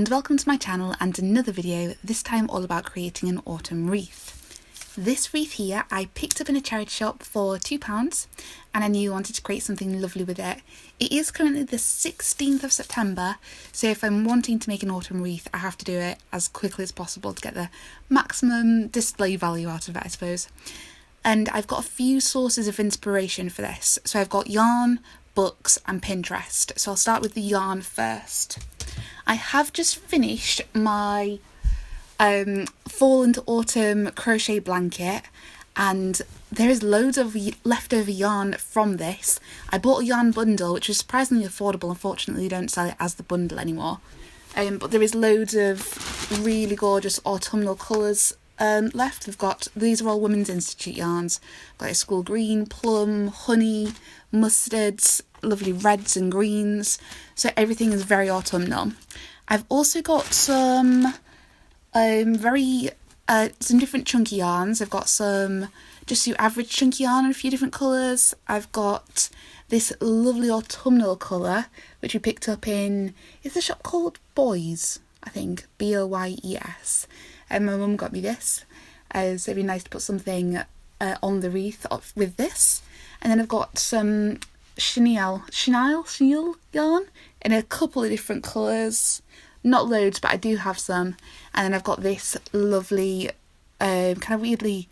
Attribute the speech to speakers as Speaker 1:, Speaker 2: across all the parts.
Speaker 1: and welcome to my channel and another video, this time all about creating an autumn wreath. This wreath here I picked up in a charity shop for £2 and I knew I wanted to create something lovely with it. It is currently the 16th of September, so if I'm wanting to make an autumn wreath I have to do it as quickly as possible to get the maximum display value out of it, I suppose. And I've got a few sources of inspiration for this. So I've got yarn, books and Pinterest. So I'll start with the yarn first. I have just finished my fall into autumn crochet blanket and there is loads of leftover yarn from this. I bought a yarn bundle which was surprisingly affordable. Unfortunately they don't sell it as the bundle anymore, but there is loads of really gorgeous autumnal colours left. These are all Women's Institute yarns. I've got a school green, plum, honey, mustards, lovely reds and greens, so everything is very autumnal. I've also got some different chunky yarns. I've got some just your average chunky yarn in a few different colours. I've got this lovely autumnal colour which we picked up in, it's a shop called Boys, I think, Boyes, and my mum got me this, so it'd be nice to put something on the wreath with this. And then I've got some chenille yarn in a couple of different colours, not loads but I do have some. And then I've got this lovely kind of weirdly,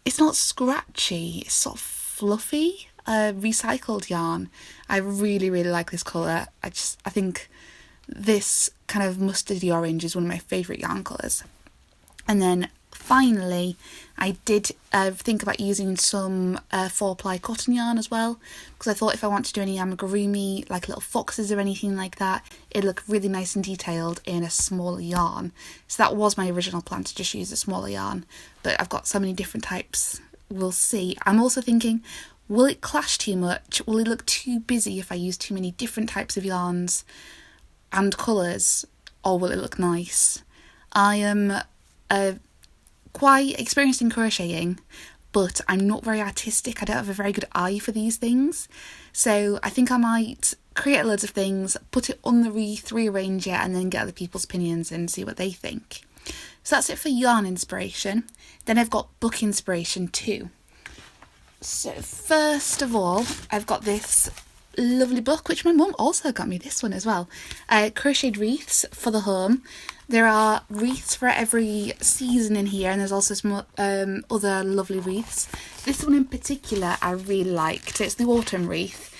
Speaker 1: it's not scratchy, it's sort of fluffy recycled yarn. I really like this colour. I think this kind of mustardy orange is one of my favourite yarn colours. And then finally I did think about using some 4-ply cotton yarn as well, because I thought if I want to do any amigurumi, like little foxes or anything like that, it'd look really nice and detailed in a smaller yarn. So that was my original plan, to just use a smaller yarn, but I've got so many different types, we'll see. I'm also thinking, will it clash too much? Will it look too busy if I use too many different types of yarns and colours, or will it look nice? I am quite experienced in crocheting, but I'm not very artistic. I don't have a very good eye for these things, so I think I might create loads of things, put it on the wreath, rearrange it, and then get other people's opinions and see what they think. So that's it for yarn inspiration. Then I've got book inspiration too. So first of all, I've got this lovely book, which my mum also got me this one as well. Crocheted Wreaths for the Home. There are wreaths for every season in here, and there's also some other lovely wreaths. This one in particular I really liked. It's the autumn wreath,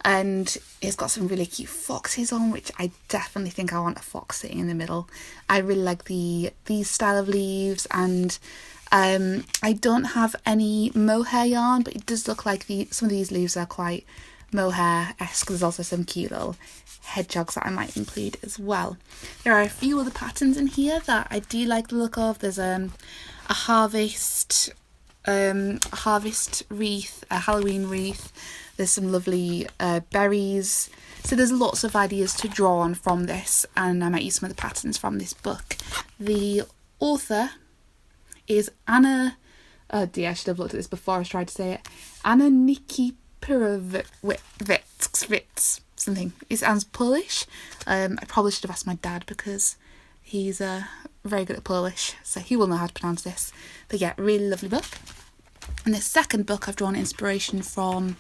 Speaker 1: and it's got some really cute foxes on, which I definitely think I want a fox sitting in the middle. I really like these style of leaves, and I don't have any mohair yarn, but it does look like some of these leaves are quite mohair-esque. There's also some cute little hedgehogs that I might include as well. There are a few other patterns in here that I do like the look of. There's a harvest wreath, a Halloween wreath. There's some lovely berries. So there's lots of ideas to draw on from this, and I might use some of the patterns from this book. The author is Anna, oh dear, I should have looked at this before I tried to say it, Anna Nikipirovitz, something. It sounds Polish. I probably should have asked my dad because he's very good at Polish, so he will know how to pronounce this. But yeah, really lovely book. And the second book I've drawn inspiration from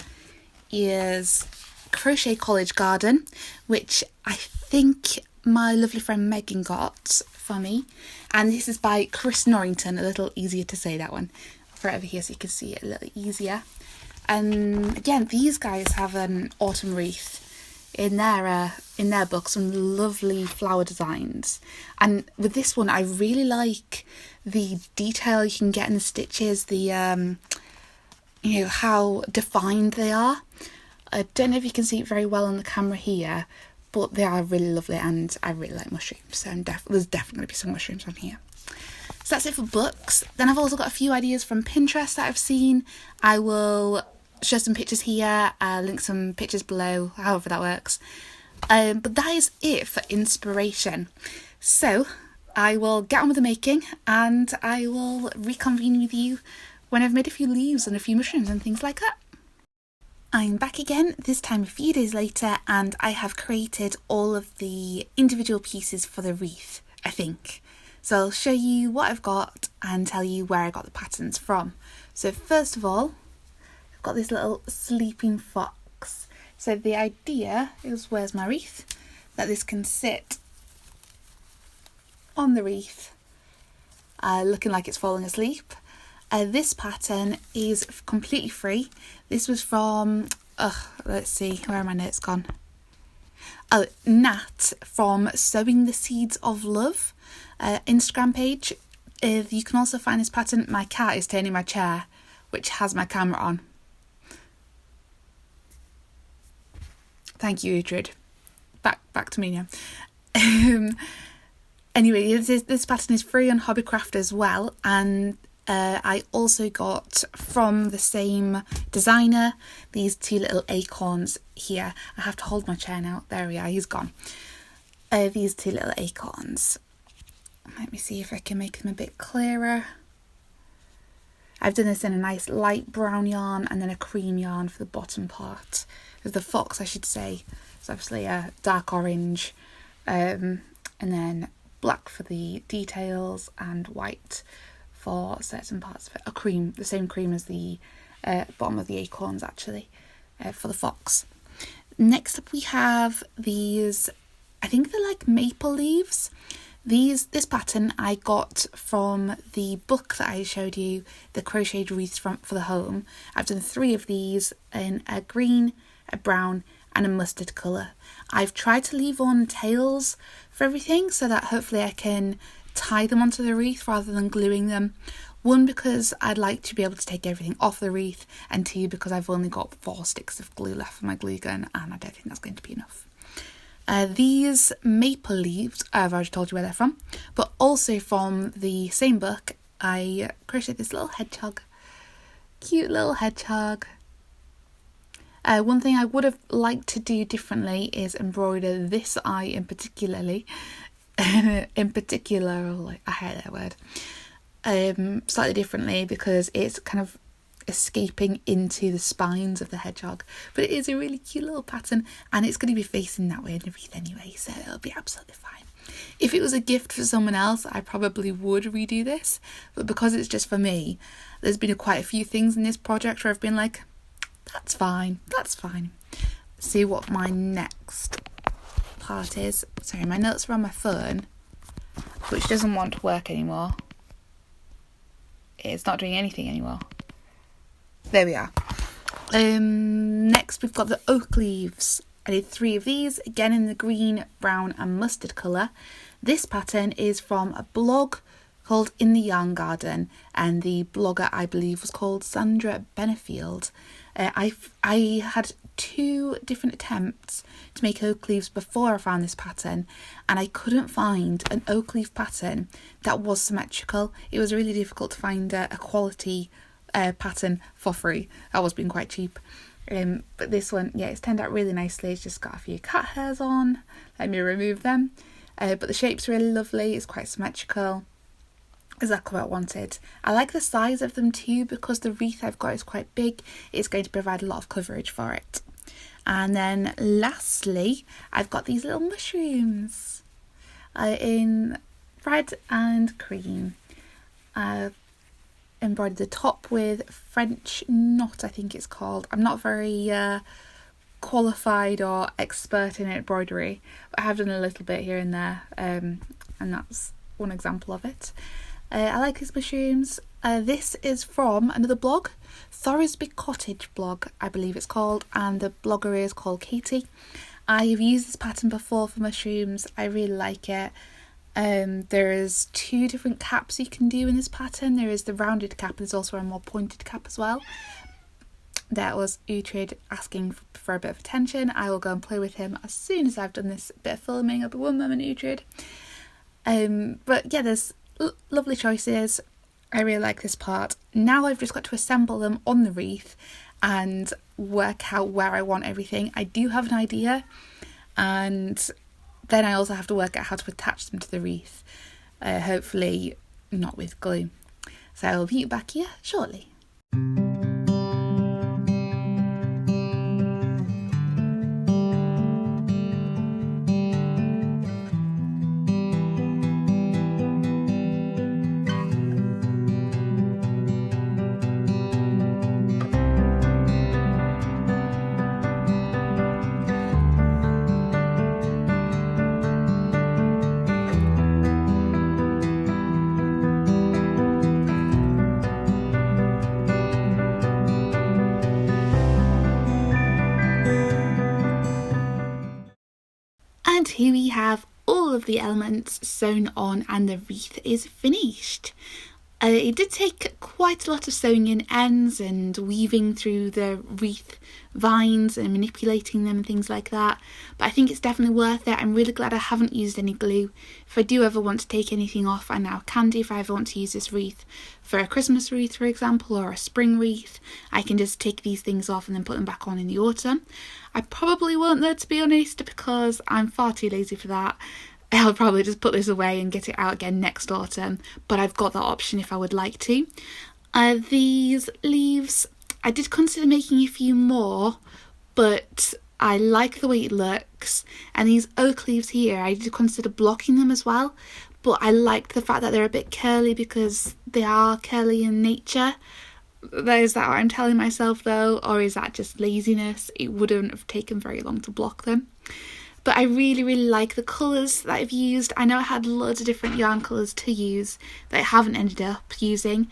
Speaker 1: is Crochet College Garden, which I think my lovely friend Megan got for me. And this is by Chris Norrington, a little easier to say that one. Right over here so you can see it a little easier. And again, these guys have an autumn wreath in their book, some lovely flower designs. And with this one, I really like the detail you can get in the stitches, the how defined they are. I don't know if you can see it very well on the camera here, but they are really lovely, and I really like mushrooms, so there's definitely going to be some mushrooms on here. So that's it for books. Then I've also got a few ideas from Pinterest that I've seen. I will show some pictures here, link some pictures below, however that works. But that is it for inspiration. So I will get on with the making, and I will reconvene with you when I've made a few leaves and a few mushrooms and things like that. I'm back again, this time a few days later, and I have created all of the individual pieces for the wreath, I think. So I'll show you what I've got and tell you where I got the patterns from. So first of all, I've got this little sleeping fox. So the idea is, where's my wreath? That this can sit on the wreath, looking like it's falling asleep. This pattern is completely free. This was from, let's see, where are my notes gone? Oh, Nat from Sowing the Seeds of Love Instagram page. You can also find this pattern. My cat is turning my chair, which has my camera on. Thank you, Uhtred. Back to me now. Anyway, this pattern is free on Hobbycraft as well, and I also got from the same designer these two little acorns here. I have to hold my chair now. There we are, he's gone. These two little acorns. Let me see if I can make them a bit clearer. I've done this in a nice light brown yarn and then a cream yarn for the bottom part. The fox, I should say. It's obviously a dark orange, and then black for the details and white for certain parts of it. A cream, the same cream as the bottom of the acorns actually, for the fox. Next up we have these, I think they're like maple leaves. This pattern I got from the book that I showed you, the crocheted wreaths for the home. I've done 3 of these in a green, a brown and a mustard colour. I've tried to leave on tails for everything so that hopefully I can tie them onto the wreath rather than gluing them. 1, because I'd like to be able to take everything off the wreath, and 2, because I've only got 4 sticks of glue left for my glue gun and I don't think that's going to be enough. These maple leaves, I've already told you where they're from, but also from the same book I crocheted this little hedgehog. Cute little hedgehog. One thing I would have liked to do differently is embroider this eye in particular, I hate that word, slightly differently because it's kind of escaping into the spines of the hedgehog. But it is a really cute little pattern and it's going to be facing that way in the wreath anyway, so it'll be absolutely fine. If it was a gift for someone else, I probably would redo this, but because it's just for me, there's been quite a few things in this project where I've been like, that's fine. See what my next part is. Sorry, my notes are on my phone, which doesn't want to work anymore. It's not doing anything anymore. There we are. Next we've got the oak leaves. I did 3 of these, again in the green, brown and mustard colour. This pattern is from a blog called In the Yarn Garden, and the blogger I believe was called Sandra Benefield. I had 2 different attempts to make oak leaves before I found this pattern, and I couldn't find an oak leaf pattern that was symmetrical. It was really difficult to find a quality pattern for free. That was being quite cheap. But this one, yeah, it's turned out really nicely. It's just got a few cat hairs on. Let me remove them. But the shape's really lovely. It's quite symmetrical. Exactly what I wanted. I like the size of them too, because the wreath I've got is quite big. It's going to provide a lot of coverage for it. And then lastly, I've got these little mushrooms in red and cream. I've embroidered the top with French knot, I think it's called. I'm not very qualified or expert in embroidery, but I have done a little bit here and there, and that's one example of it. I like these mushrooms. This is from another blog, Thorisby Cottage blog, I believe it's called, and the blogger is called Katie. I have used this pattern before for mushrooms. I really like it. There's 2 different caps you can do in this pattern. There is the rounded cap, there's also a more pointed cap as well. That was Uhtred asking for a bit of attention. I will go and play with him as soon as I've done this bit of filming. I'll be one moment, Uhtred. But yeah, there's lovely choices. I really like this part. Now I've just got to assemble them on the wreath and work out where I want everything. I do have an idea, and then I also have to work out how to attach them to the wreath, hopefully not with glue. So I'll meet you back here shortly. here we have all of the elements sewn on and the wreath is finished. It did take quite a lot of sewing in ends and weaving through the wreath vines and manipulating them and things like that, but I think it's definitely worth it. I'm really glad I haven't used any glue. If I do ever want to take anything off, I now can do. If I ever want to use this wreath for a Christmas wreath, for example, or a spring wreath, I can just take these things off and then put them back on in the autumn. I probably won't though, to be honest, because I'm far too lazy for that. I'll probably just put this away and get it out again next autumn, but I've got that option if I would like to. These leaves, I did consider making a few more, but I like the way it looks. And these oak leaves here, I did consider blocking them as well, but I liked the fact that they're a bit curly because they are curly in nature. Is that what I'm telling myself though, or is that just laziness? It wouldn't have taken very long to block them. But I really, really like the colours that I've used. I know I had loads of different yarn colours to use that I haven't ended up using,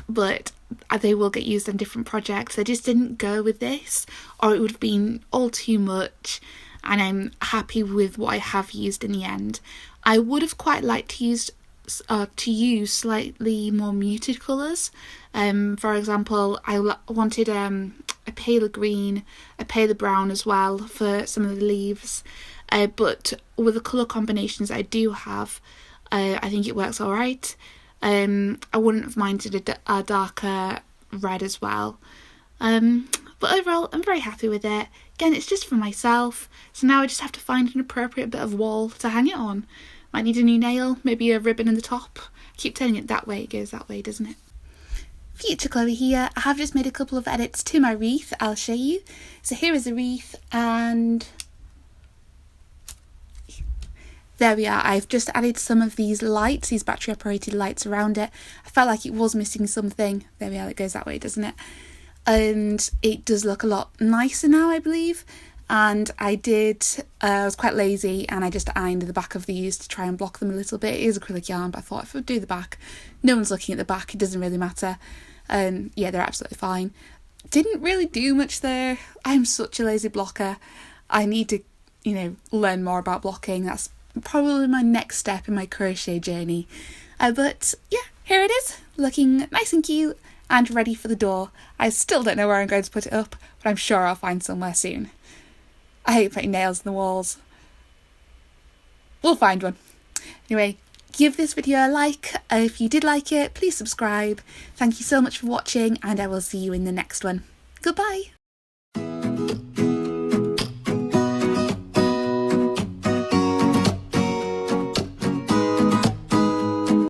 Speaker 1: but they will get used on different projects. I just didn't go with this, or it would have been all too much, and I'm happy with what I have used in the end. I would have quite liked to use slightly more muted colours. For example, I wanted a paler green, a paler brown as well for some of the leaves, but with the colour combinations I do have, I think it works alright. I wouldn't have minded a darker red as well, but overall I'm very happy with it. Again, it's just for myself, so now I just have to find an appropriate bit of wall to hang it on. Might need a new nail, maybe a ribbon in the top. I keep turning it that way, it goes that way, doesn't it? Future Chloe here. I have just made a couple of edits to my wreath, I'll show you. So here is the wreath, and there we are. I've just added some of these lights, these battery operated lights around it. I felt like it was missing something. There we are, it goes that way, doesn't it? And it does look a lot nicer now, I believe. And I was quite lazy and I just ironed the back of these to try and block them a little bit. It is acrylic yarn, but I thought if I do the back, no one's looking at the back, it doesn't really matter. Yeah, they're absolutely fine. Didn't really do much there. I'm such a lazy blocker. I need to, learn more about blocking. That's probably my next step in my crochet journey. But yeah, here it is, looking nice and cute and ready for the door. I still don't know where I'm going to put it up, but I'm sure I'll find somewhere soon. I hate putting nails in the walls. We'll find one. Anyway, give this video a like. If you did like it, please subscribe. Thank you so much for watching, and I will see you in the next one. Goodbye.